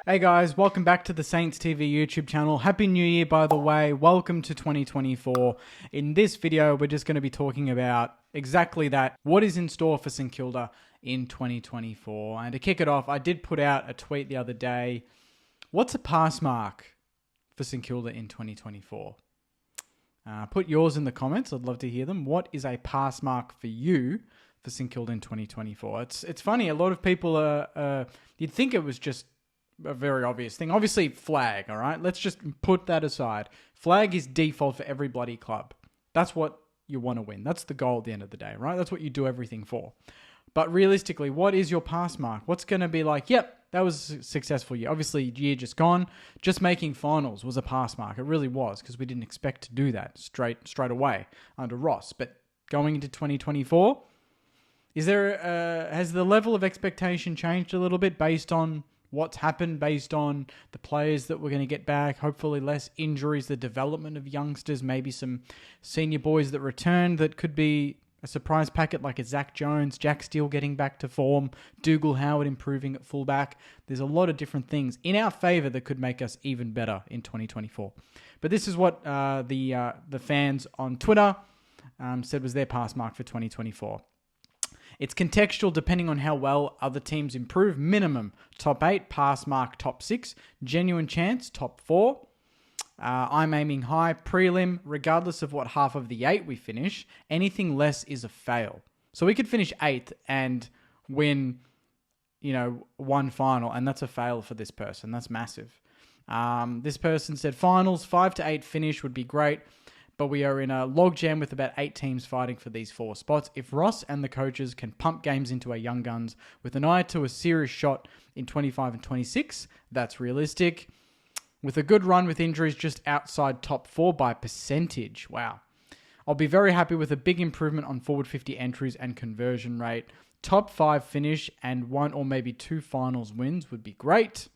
Hey guys, welcome back to the Saints TV YouTube channel. Happy New Year, by the way. Welcome to 2024. In this video, we're just going to be talking about exactly that. What is in store for St Kilda in 2024? And to kick it off, I did put out a tweet the other day. What's a pass mark for St Kilda in 2024? Put yours in the comments. I'd love to hear them. What is a pass mark for you for St Kilda in 2024? It's funny. A lot of people you'd think it was just a very obvious thing. Obviously, flag, all right? Let's just put that aside. Flag is default for every bloody club. That's what you want to win. That's the goal at the end of the day, right? That's what you do everything for. But realistically, what is your pass mark? What's going to be like, yep, that was a successful year. Obviously, year just gone. Just making finals was a pass mark. It really was, because we didn't expect to do that straight away under Ross. But going into 2024, has the level of expectation changed a little bit based on what's happened, based on the players that we're going to get back, hopefully less injuries, the development of youngsters, maybe some senior boys that return that could be a surprise packet like a Zach Jones, Jack Steele getting back to form, Dougal Howard improving at fullback. There's a lot of different things in our favour that could make us even better in 2024. But this is what the fans on Twitter said was their pass mark for 2024. It's contextual depending on how well other teams improve. Minimum, top 8, pass mark, top 6. Genuine chance, top 4. I'm aiming high, prelim, regardless of what half of the 8 we finish. Anything less is a fail. So we could finish 8th and win, one final, and that's a fail for this person. That's massive. This person said finals, 5 to 8 finish would be great. But we are in a logjam with about 8 teams fighting for these 4 spots. If Ross and the coaches can pump games into our young guns with an eye to a serious shot in 25 and 26, that's realistic. With a good run with injuries just outside top 4 by percentage. Wow. I'll be very happy with a big improvement on forward 50 entries and conversion rate. Top 5 finish and 1 or maybe 2 finals wins would be great.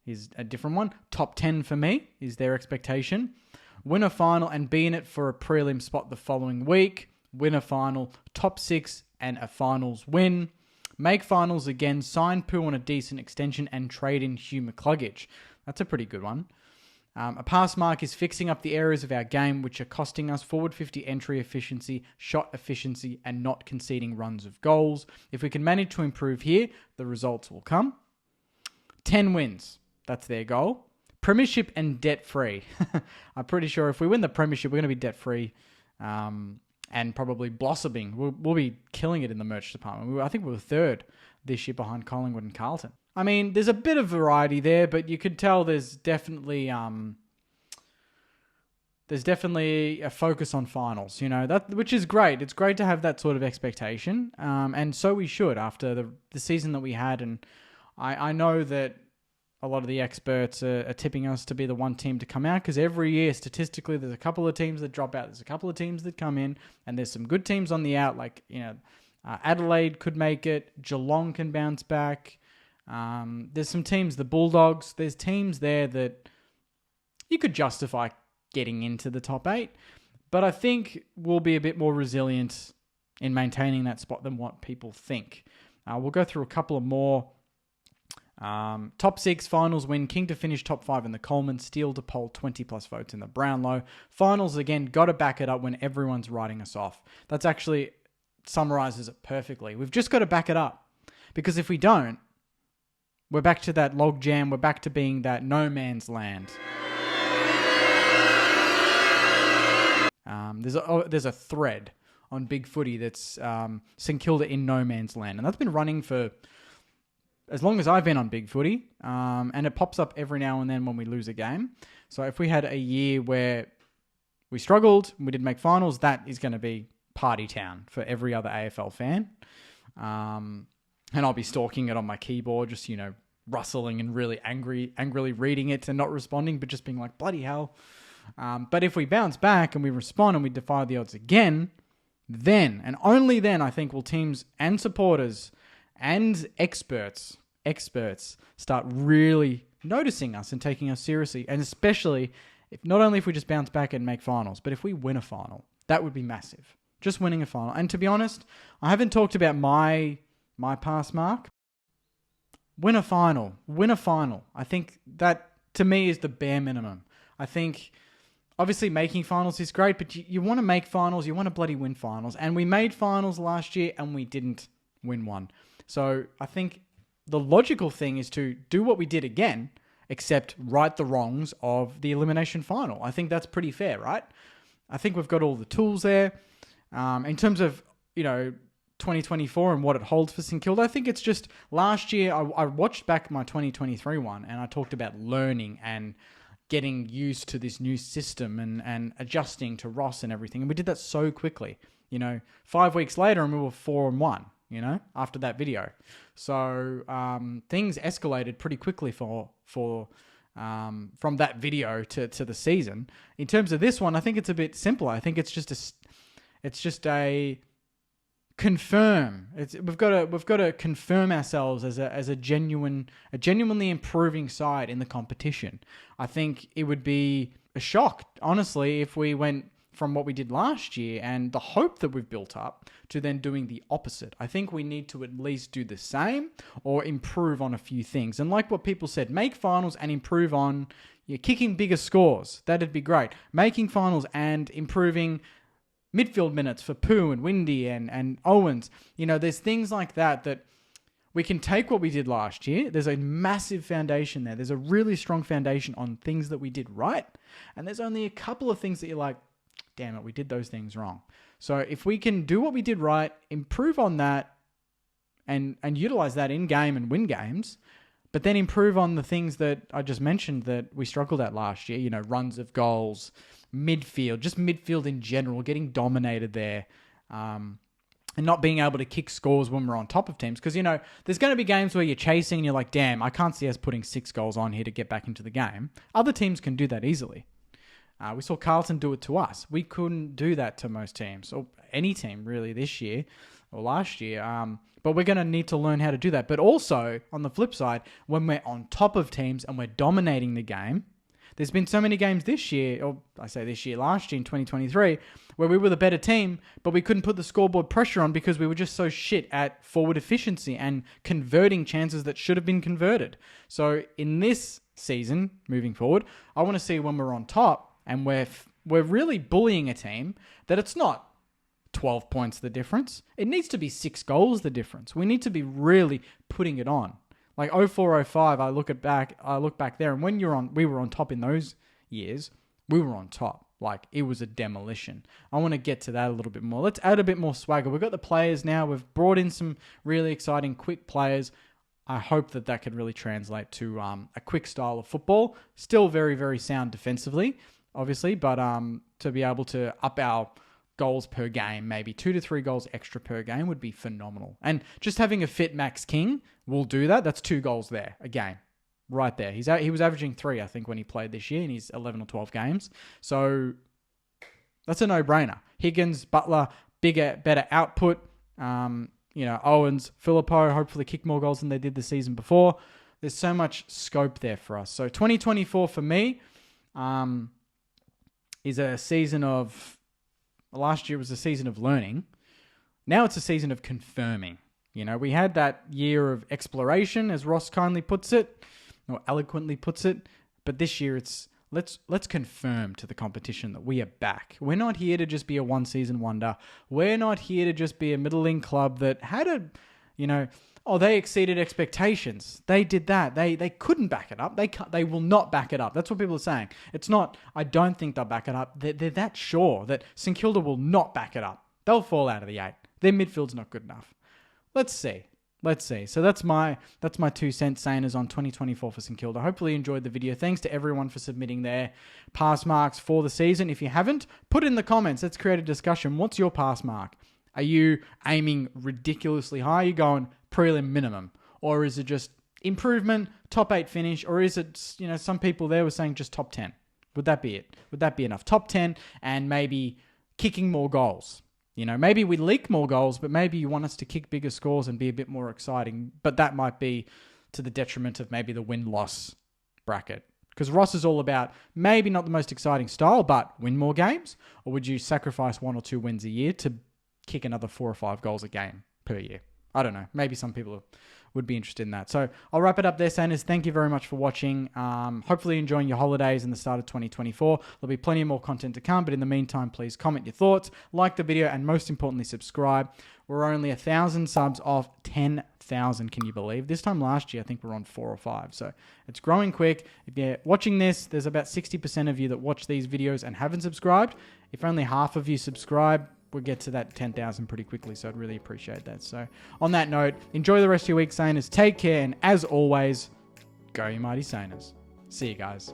Here's a different one. Top 10 for me is their expectation. Win a final and be in it for a prelim spot the following week. Win a final, top 6 and a finals win. Make finals again, sign Pooh on a decent extension and trade in Hugh McCluggage. That's a pretty good one. A pass mark is fixing up the areas of our game which are costing us forward 50 entry efficiency, shot efficiency and not conceding runs of goals. If we can manage to improve here, the results will come. 10 wins, that's their goal. Premiership and debt-free. I'm pretty sure if we win the Premiership, we're going to be debt-free and probably blossoming. We'll be killing it in the merch department. I think we were 3rd this year behind Collingwood and Carlton. I mean, there's a bit of variety there, but you could tell there's definitely a focus on finals, which is great. It's great to have that sort of expectation, and so we should after the season that we had. And I know that a lot of the experts are tipping us to be the one team to come out because every year, statistically, there's a couple of teams that drop out. There's a couple of teams that come in, and there's some good teams on the out. Like, Adelaide could make it. Geelong can bounce back. There's some teams, the Bulldogs. There's teams there that you could justify getting into the top 8. But I think we'll be a bit more resilient in maintaining that spot than what people think. We'll go through a couple of more. Top 6 finals win, King to finish top 5 in the Coleman, Steele to poll 20 plus votes in the Brownlow. Finals again, got to back it up when everyone's writing us off. That's actually summarizes it perfectly. We've just got to back it up because if we don't, we're back to that log jam. We're back to being that no man's land. There's a thread on Big Footy that's St Kilda in no man's land, and that's been running for as long as I've been on Big Footy, and it pops up every now and then when we lose a game. So if we had a year where we struggled, we didn't make finals, that is going to be party town for every other AFL fan. And I'll be stalking it on my keyboard, just, rustling and really angrily reading it and not responding, but just being like, bloody hell. But if we bounce back and we respond and we defy the odds again, then, and only then, I think will teams and supporters and experts start really noticing us and taking us seriously. And especially, not only if we just bounce back and make finals, but if we win a final, that would be massive. Just winning a final. And to be honest, I haven't talked about my pass mark. win a final. Win a final. I think that, to me, is the bare minimum. I think, obviously, making finals is great, but you want to make finals. You want to bloody win finals. And we made finals last year, and we didn't win one. So I think the logical thing is to do what we did again, except right the wrongs of the elimination final. I think that's pretty fair, right? I think we've got all the tools there. In terms of, 2024 and what it holds for St Kilda, I think it's just last year I watched back my 2023 one and I talked about learning and getting used to this new system and adjusting to Ross and everything. And we did that so quickly. 5 weeks later and we were 4-1, after that video. So things escalated pretty quickly from that video to the season. In terms of this one, I think it's a bit simpler. I think it's just a confirm. We've got to confirm ourselves as a genuinely improving side in the competition. I think it would be a shock, honestly, if we went from what we did last year and the hope that we've built up to then doing the opposite. I think we need to at least do the same or improve on a few things. And like what people said, make finals and improve on kicking bigger scores. That'd be great. Making finals and improving midfield minutes for Pooh and Windy and Owens. There's things like that we can take what we did last year. There's a massive foundation there. There's a really strong foundation on things that we did right. And there's only a couple of things that you're like, damn it, we did those things wrong. So if we can do what we did right, improve on that and utilize that in game and win games, but then improve on the things that I just mentioned that we struggled at last year, runs of goals, midfield, just midfield in general, getting dominated there, and not being able to kick scores when we're on top of teams. Because, there's going to be games where you're chasing and you're like, damn, I can't see us putting 6 goals on here to get back into the game. Other teams can do that easily. We saw Carlton do it to us. We couldn't do that to most teams, or any team really this year or last year. But we're going to need to learn how to do that. But also, on the flip side, when we're on top of teams and we're dominating the game, there's been so many games this year, or I say this year, last year in 2023, where we were the better team, but we couldn't put the scoreboard pressure on because we were just so shit at forward efficiency and converting chances that should have been converted. So in this season, moving forward, I want to see when we're on top and we're really bullying a team, that it's not 12 points the difference. It needs to be 6 goals the difference. We need to be really putting it on. Like 04-05, I look back there, and when we were on top in those years, we were on top. Like, it was a demolition. I want to get to that a little bit more. Let's add a bit more swagger. We've got the players now. We've brought in some really exciting, quick players. I hope that could really translate to a quick style of football. Still very, very sound defensively, obviously, but to be able to up our goals per game, maybe 2 to 3 goals extra per game would be phenomenal. And just having a fit Max King will do that. That's 2 goals there a game, right there. He was averaging 3, I think, when he played this year in his 11 or 12 games. So that's a no-brainer. Higgins, Butler, bigger, better output. Owens, Filippo, hopefully kick more goals than they did the season before. There's so much scope there for us. So 2024 for me is a season of... Last year was a season of learning. Now it's a season of confirming. We had that year of exploration, as Ross kindly puts it, or eloquently puts it. But this year it's let's confirm to the competition that we are back. We're not here to just be a one-season wonder. We're not here to just be a middling club that had they exceeded expectations. They did that. They couldn't back it up. They will not back it up. That's what people are saying. It's not, I don't think they'll back it up. They're that sure that St Kilda will not back it up. They'll fall out of the 8. Their midfield's not good enough. Let's see. So that's my 2 cents saying on 2024 for St Kilda. Hopefully you enjoyed the video. Thanks to everyone for submitting their pass marks for the season. If you haven't, put it in the comments. Let's create a discussion. What's your pass mark? Are you aiming ridiculously high? Are you going prelim minimum? Or is it just improvement, top 8 finish? Or is it, some people there were saying just top 10? Would that be it? Would that be enough? Top 10 and maybe kicking more goals. Maybe we leak more goals, but maybe you want us to kick bigger scores and be a bit more exciting. But that might be to the detriment of maybe the win-loss bracket. Because Ross is all about maybe not the most exciting style, but win more games? Or would you sacrifice 1 or 2 wins a year to kick another 4 or 5 goals a game per year? I don't know. Maybe some people would be interested in that. So I'll wrap it up there, Saners. Thank you very much for watching. Hopefully enjoying your holidays and the start of 2024. There'll be plenty more content to come, but in the meantime, please comment your thoughts, like the video, and most importantly, subscribe. We're only 1,000 subs off 10,000. Can you believe? This time last year, I think we're on 4 or 5. So it's growing quick. If you're watching this, there's about 60% of you that watch these videos and haven't subscribed. If only half of you subscribe, we'll get to that 10,000 pretty quickly, so I'd really appreciate that. So on that note, enjoy the rest of your week, Saners. Take care, and as always, go you mighty Saners. See you guys.